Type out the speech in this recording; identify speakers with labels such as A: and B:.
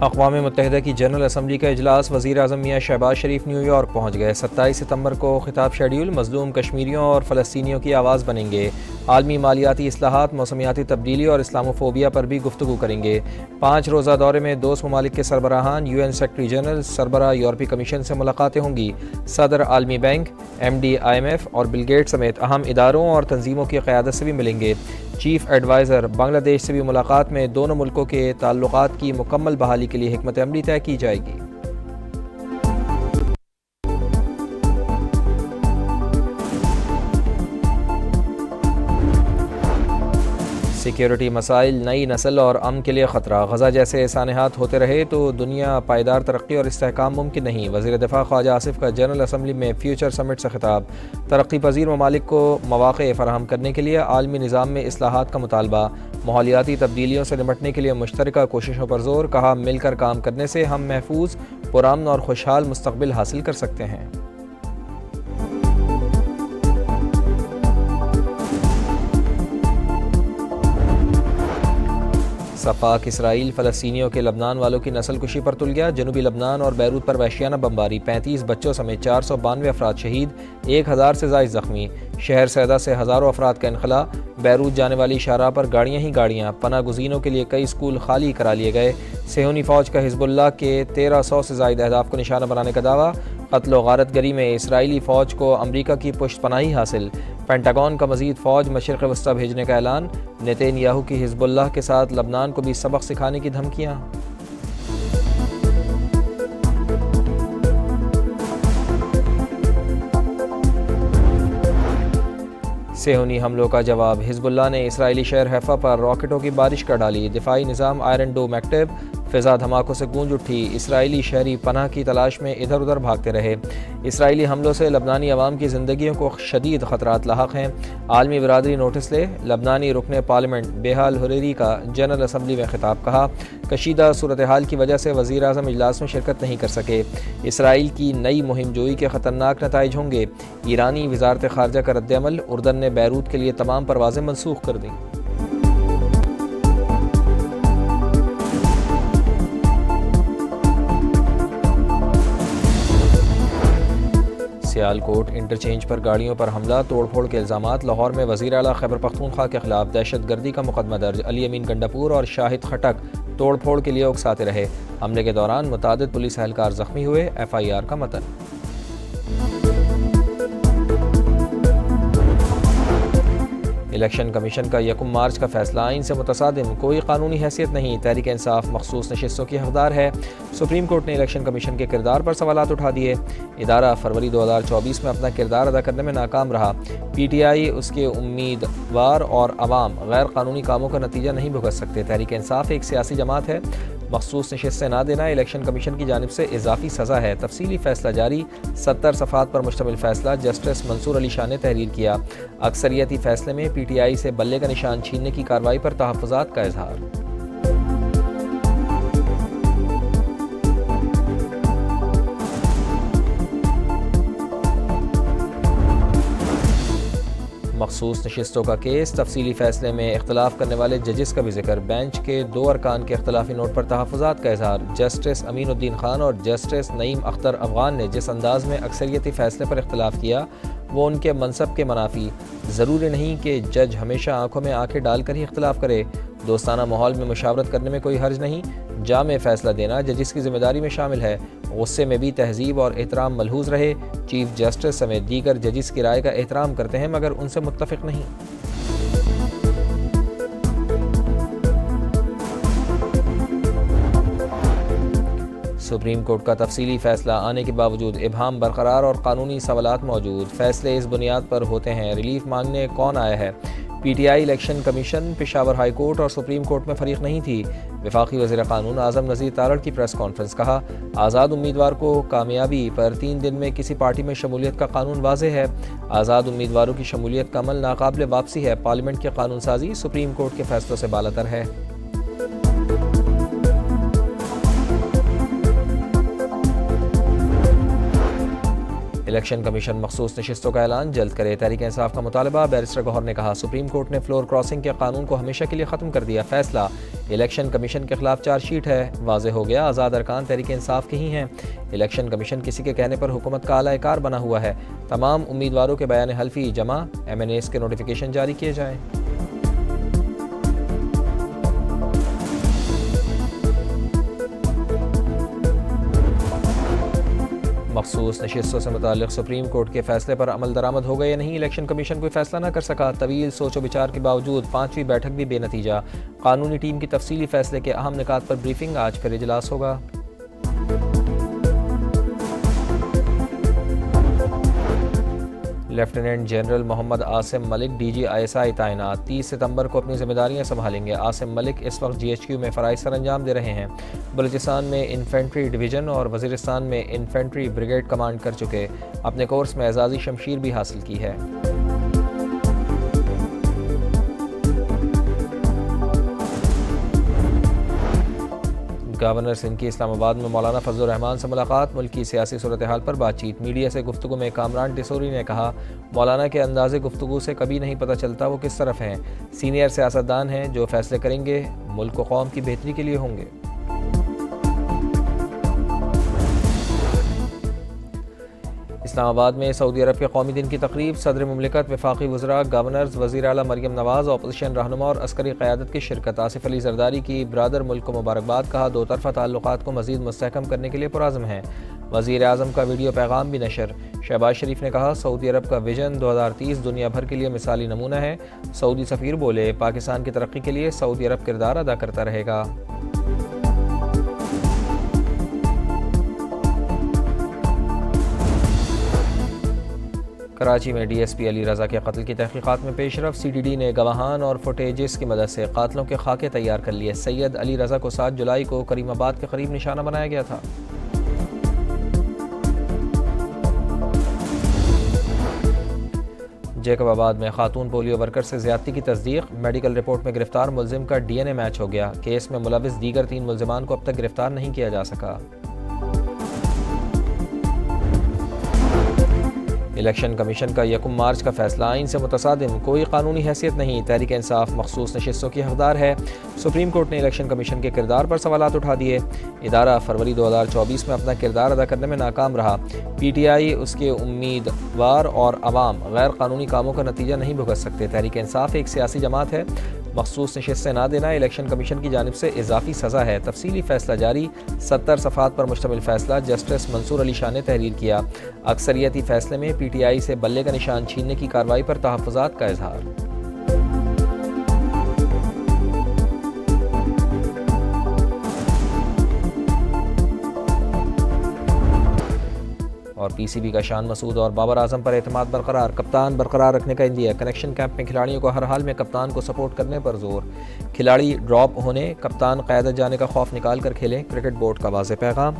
A: अक़वाम मुत्तहिदा की general assembly का इजलास वज़ीर आज़म मियाँ शहबाज शरीफ न्यूयॉर्क पहुँच गए। 27 सितम्बर को खिताब शेड्यूल। मज़लूम कश्मीरियों और फ़लस्तीनियों की आवाज़ बनेंगे। आलमी मालियाती इस्लाहात, मौसमियाती तब्दीली और इस्लामोफोबिया पर भी गुफ्तगू करेंगे। 5 रोज़ा दौरे में दोस्त ममालिक के सरबराहान, UN सेक्रेटरी जनरल, सरबराह यूरोपीय कमीशन से मुलाकातें होंगी। सदर आलमी बैंक, MD IMF और बिल गेट्स समेत अहम इदारों और तंजीमों की क़यादत से भी मिलेंगे। चीफ एडवाइज़र बांग्लादेश से भी मुलाकात में दोनों मुल्कों के ताल्लुकात की मुकम्मल बहाली के लिए हिकमत अमली तय की जाएगी। सिक्योरिटी मसाइल, नई नस्ल और अमन के लिए ख़तरा। गज़ा जैसे सानहात होते रहे तो दुनिया पायदार तरक्की और इस्तेहकाम मुमकिन नहीं। वज़ीर दिफ़ा ख्वाजा आसिफ का जनरल असम्बली में फ्यूचर समिट से खिताब। तरक्की पजीर ममालिक को मौक़े फ़राहम करने के लिए आलमी निज़ाम में इस्लाहात का मुतालबा। माहौलियाती तब्दीलियों से निपटने के लिए मुश्तरका कोशिशों पर जोर। कहा, मिलकर काम करने से हम महफूज, पुरअमन और खुशहाल मुस्तक़बिल हासिल कर सकते हैं। सफ़ाक इसराइल फ़लस्तीनियों के लबनान वालों की नस्ल कुशी पर तुल गया। जनूबी लबनान और बैरूत पर वहशियाना बमबारी। 35 बच्चों समेत 492 अफराद शहीद, 1000 से ज़ायद ज़ख्मी। शहर सैदा से हज़ारों अफराद का इनखला। बैरूत जाने वाली शाहराह पर गाड़ियाँ ही गाड़ियाँ। पनाह गुज़ीनों के लिए कई स्कूल खाली करा लिए गए। सेहूनी फ़ौज का हिज़्बुल्लाह के 1300 से ज़ायद अहदाफ को निशाना बनाने का दावा। कत्ल व गारतगरी में इसराइली फ़ौज को अमरीका की पुष्ट पनाही हासिल। पेंटागन का मज़ीद फ़ौज मशरिक़ वस्ता भेजने का ऐलान। नेतन्याहू की हिज़्बुल्लाह के साथ लबनान को भी सबक सिखाने की धमकियाँ। सेहूनी हमलों का जवाब। हिज़्बुल्लाह ने इसराइली शहर हैफा पर रॉकेटों की बारिश कर डाली। दिफाई निज़ाम आयरन डोम एक्टिव। फ़िज़ा धमाकों से गूंज उठी। इसराइली शहरी पनाह की तलाश में इधर उधर भागते रहे। इसराइली हमलों से लबनानी अवाम की ज़िंदगियों को शदीद ख़तरात लाहक हैं। आलमी बरादरी नोटिस ले। लबनानी रुकने पार्लियामेंट बेहाल हुरैरी का जनरल असम्बली में खिताब। कहा, कशीदा सूरत हाल की वजह से वज़ीर आज़म इजलास में शिरकत नहीं कर सके। इसराइल की नई मुहिम जोई के ख़तरनाक नताइज होंगे। ईरानी वज़ारत ख़ारजा का रद्द-ए-अमल। उर्दन ने बैरूत के लिए तमाम परवाज़ें मनसूख कर दी। सियालकोट इंटरचेंज पर गाड़ियों पर हमला, तोड़फोड़ के इल्ज़ामात। लाहौर में वज़ीर आला खैबर पख्तूनख्वा के खिलाफ दहशतगर्दी का मुकदमा दर्ज। अली अमीन गंडापुर और शाहिद खटक तोड़फोड़ के लिए उकसाते रहे। हमले के दौरान मुतादिद पुलिस एहलकार ज़ख्मी हुए। FIR का मतन। इलेक्शन कमीशन का 1 मार्च का फैसला आइन से मुतसादिम। कोई कानूनी हैसियत नहीं। तहरीक इंसाफ मखसूस नशिस्तों की हकदार है। सुप्रीम कोर्ट ने इलेक्शन कमीशन के किरदार पर सवालात उठा दिए। इदारा फरवरी 2024 में अपना किरदार अदा करने में नाकाम रहा। PTI, उसके उम्मीदवार और अवाम गैर कानूनी कामों का नतीजा नहीं भुगत सकते। तहरीक इंसाफ एक सियासी जमात है। मखसूस नशिस्तें ना देना इलेक्शन कमीशन की जानिब से इजाफी सज़ा है। तफसीली फैसला जारी। 70 सफ़ात पर मुश्तमिल फैसला जस्टिस मंसूर अली शाह ने तहरीर किया। अक्सरियती फैसले में PTI से बल्ले का निशान छीनने की कार्रवाई पर तहफ़्फ़ुज़ात का इजहार। मखसूस नशिस्तों का केस। तफसीली फैसले में इख्तलाफ करने वाले जजेस का भी जिक्र। बेंच के 2 अरकान के इख्तलाफी नोट पर तहफ़्फ़ुज़ात का इजहार। जस्टिस अमीनुद्दीन खान और जस्टिस नईम अख्तर अफ़गान ने जिस अंदाज में अक्सरियती फैसले पर इख्तलाफ किया वो उनके मनसब के मनाफी। ज़रूरी नहीं कि जज हमेशा आंखों में आंखें डालकर ही इख्तलाफ करे। दोस्ताना माहौल में मुशावरत करने में कोई हर्ज नहीं। जामे फ़ैसला देना जजिस की ज़िम्मेदारी में शामिल है। गुस्से में भी तहजीब और एहतराम मलहूज़ रहे। चीफ जस्टिस समेत दीगर जजिस की राय का एहतराम करते हैं मगर उनसे मुत्तफ़िक़ नहीं। सुप्रीम कोर्ट का तफसीली फैसला आने के बावजूद इबहम बरकरार और कानूनी सवालात मौजूद। फैसले इस बुनियाद पर होते हैं। रिलीफ मांगने कौन आया है? PTI, election commission, Peshawar high court और सुप्रीम कोर्ट में फरीक नहीं थी। वफाकी वज़ीर क़ानून आज़म नज़ीर तारड़ की प्रेस कॉन्फ्रेंस। कहा, आज़ाद उम्मीदवार को कामयाबी पर 3 दिन में किसी पार्टी में शमूलियत का कानून वाज़ेह है। आज़ाद उम्मीदवारों की शमूलियत का अमल नाकाबिल वापसी है। पार्लियामेंट की कानून साजी सुप्रीम कोर्ट के फैसलों से बालातर है। इलेक्शन कमीशन मखसूस नशिस्तों का ऐलान जल्द करे, तहरीक इंसाफ का मुतालबा। बैरिस्टर गौहर ने कहा, सुप्रीम कोर्ट ने फ्लोर क्रॉसिंग के कानून को हमेशा के लिए ख़त्म कर दिया। फैसला इलेक्शन कमीशन के खिलाफ चार्जशीट है। वाज़ेह हो गया आज़ाद अरकान तहरीक इंसाफ के ही हैं। इलेक्शन कमीशन किसी के कहने पर हुकूमत का आला कार बना हुआ है। तमाम उम्मीदवारों के बयान हल्फी जमा, MNAs के नोटिफिकेशन जारी किए जाएँ। मखसूस नशिस्तों से मुताल्लिक़ सुप्रीम कोर्ट के फैसले पर अमल दरामद हो गए या नहीं, इलेक्शन कमीशन कोई फैसला न कर सका। तवील सोचो विचार के बावजूद 5वीं बैठक भी बेनतीजा। कानूनी टीम की तफसीली फैसले के अहम निकात पर ब्रीफिंग, आज फिर इजलास होगा। Lieutenant general Mohammad Asim Malik DG ISI तैनात, 30 सितंबर को अपनी जिम्मेदारियां संभालेंगे। आसिम मलिक इस वक्त GHQ में फ़राइज़ सर अंजाम दे रहे हैं। बलूचिस्तान में इन्फेंट्री डिवीज़न और वज़ीरिस्तान में इन्फेंट्री ब्रिगेड कमांड कर चुके। अपने कोर्स में एजाज़ी शमशीर भी हासिल की है। गवर्नर सिंध की इस्लामाबाद में मौलाना फजलुर रहमान से मुलाकात, मुल्क की सियासी सूरत हाल पर बातचीत। मीडिया से गुफ्तगू में कामरान टिसोरी ने कहा, मौलाना के अंदाज़े गुफ्तगू से कभी नहीं पता चलता वो किस तरफ हैं। सीनियर सियासतदान हैं, जो फैसले करेंगे मुल्क व कौम की बेहतरी के लिए होंगे। इस्लामाबाद में सऊदी अरब के कौमी दिन की तकरीब, सदर मुमलिकत, वफाकी वज़रा, गवर्नर्स, वज़ीर आला मरियम नवाज़, अपोजिशन रहनुमा और अस्करी क़यादत की शिरकत। आसिफ अली ज़रदारी की ब्रादर मुल्क को मुबारकबाद, कहा दो तरफ़ा ताल्लुक़ात को मज़ीद मुस्तहकम करने के लिए पुरअज़्म हैं। वज़ीर आज़म का वीडियो पैगाम भी नशर। शहबाज शरीफ ने कहा, सऊदी अरब का विजन 2030 दुनिया भर के लिए मिसाली नमूना है। सऊदी सफ़ीर बोले, पाकिस्तान की तरक्की के लिए सऊदी अरब किरदार अदा करता रहेगा। कराची में DSP अली रज़ा के कत्ल की तहकीकात में पेशरफ। CTD ने गवाहान और फुटेजेस की मदद से कातलों के खाके तैयार कर लिए। सैयद अली रज़ा को 7 जुलाई को करीमाबाद के करीब निशाना बनाया गया था। जैकबाबाद में खातून पोलियो वर्कर से ज़्यादती की तस्दीक, मेडिकल रिपोर्ट में गिरफ्तार मुलजिम का DNA मैच हो गया। केस में मुलविस दीगर 3 मुलजिमान को अब तक गिरफ्तार नहीं किया जा सका। इलेक्शन कमीशन का 1 मार्च का फैसला आइन से मुतसादिम, कोई कानूनी हैसियत नहीं, तहरीक इंसाफ मखसूस नशिस्तों की हकदार है। सुप्रीम कोर्ट ने इलेक्शन कमीशन के किरदार पर सवालात उठा दिए। इदारा फरवरी 2024 में अपना किरदार अदा करने में नाकाम रहा। PTI, उसके उम्मीदवार और अवाम गैर कानूनी कामों का नतीजा नहीं भुगत सकते। तहरीक इंसाफ एक सियासी जमात है। मखसूस नशिस्तें ना देना इलेक्शन कमीशन की जानिब से इजाफी सज़ा है। तफसीली फैसला जारी। 70 सफ़ात पर मुश्तमिल फैसला जस्टिस मंसूर अली शाह ने तहरीर किया। अक्सरियती फैसले में PTI से बल्ले का निशान छीनने की कार्रवाई पर तहफ़्फ़ुज़ात का इजहार। और PCB का शान मसूद और बाबर आजम पर एतमाद बरकरार, कप्तान बरकरार रखने का इंदिया। कनेक्शन कैंप में खिलाड़ियों को हर हाल में कप्तान को सपोर्ट करने पर जोर। खिलाड़ी ड्रॉप होने, कप्तान क़यादत जाने का खौफ निकाल कर खेलें, क्रिकेट बोर्ड का वाज़ेह पैगाम।